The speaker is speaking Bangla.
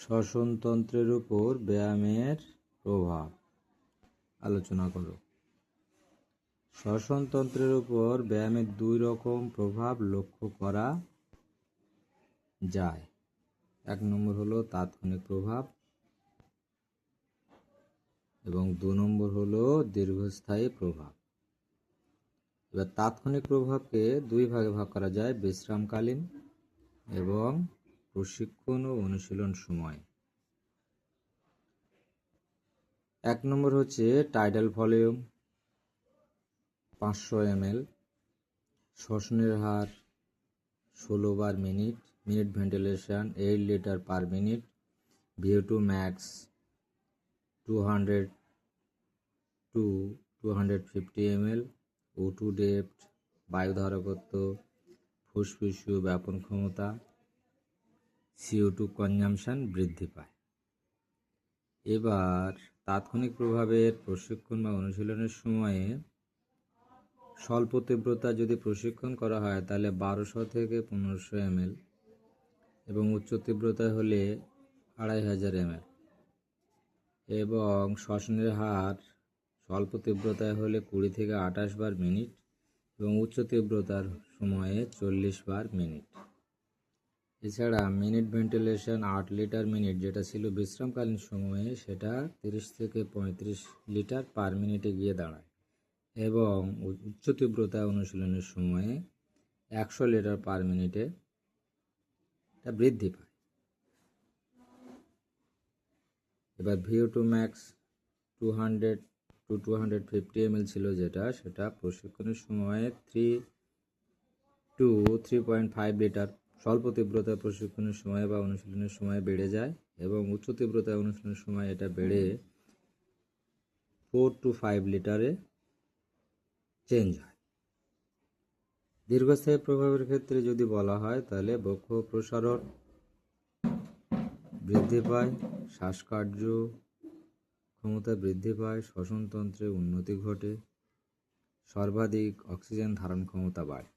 শ্বসনতন্ত্রের উপর ব্যায়ামের প্রভাব আলোচনা করো। শ্বসনতন্ত্রের উপর ব্যায়ামের দুই রকম প্রভাব লক্ষ্য করা যায়। এক নম্বর হলো তাৎক্ষণিক প্রভাব এবং 2 নম্বর হলো দীর্ঘস্থায়ী প্রভাব। এবার তাৎক্ষণিক প্রভাবকে দুই ভাগে ভাগ করা যায়, বিশ্রামকালীন এবং প্রশিক্ষণ ও অনুশীলন সময়। 1 নম্বর হচ্ছে টাইডাল ভলিউম 500 ml, শ্বসনের হার 16 বার minute ventilation 8 litre per minute, VO2 max 200 to 250 ml, O2 depth, বায়ু ধারকত্ব, ফুসফুসীয় ব্যাপন ক্ষমতা, CO2 কনজাম্পশন বৃদ্ধি পায়। এবার তাৎক্ষণিক প্রভাবের প্রশিক্ষণ বা অনুশীলনের সময়ে স্বল্প তীব্রতা যদি প্রশিক্ষণ করা হয় তাহলে 1200 থেকে 1500 ml এবং উচ্চ তীব্রতায় হলে 2500 ml এবং শ্বসনের হার স্বল্প তীব্রতায় হলে 20 থেকে 28 বার মিনিট এবং উচ্চ তীব্রতার সময়ে 40 বার মিনিট। এছাড়া মিনিট ভেন্টিলেশন 8 লিটার মিনিট যেটা ছিল বিশ্রামকালীন সময়ে সেটা 30 থেকে 35 লিটার পার মিনিটে গিয়ে দাঁড়ায় এবং উচ্চ তীব্রতা অনুশীলনের সময়ে 100 লিটার পার মিনিটে এটা বৃদ্ধি পায়। এবার VO2 ম্যাক্স 200 to 250 ml ছিল যেটা, সেটা প্রশিক্ষণের সময়ে 3 to 3.5 লিটার স্বল্প তীব্রতা প্রশিক্ষণের সময় বা অনুশীলনের সময় বেড়ে যায় এবং উচ্চ তীব্রতা অনুশীলনের সময় এটা বেড়ে 4 to 5 লিটারে চেঞ্জ হয়। দীর্ঘস্থায়ী প্রভাবের ক্ষেত্রে যদি বলা হয় তাহলে বক্ষ প্রসারণ বৃদ্ধি পায়, শ্বাসকার্য ক্ষমতা বৃদ্ধি পায়, শ্বসনতন্ত্রে উন্নতি ঘটে, সর্বাধিক অক্সিজেন ধারণ ক্ষমতা বাড়ে।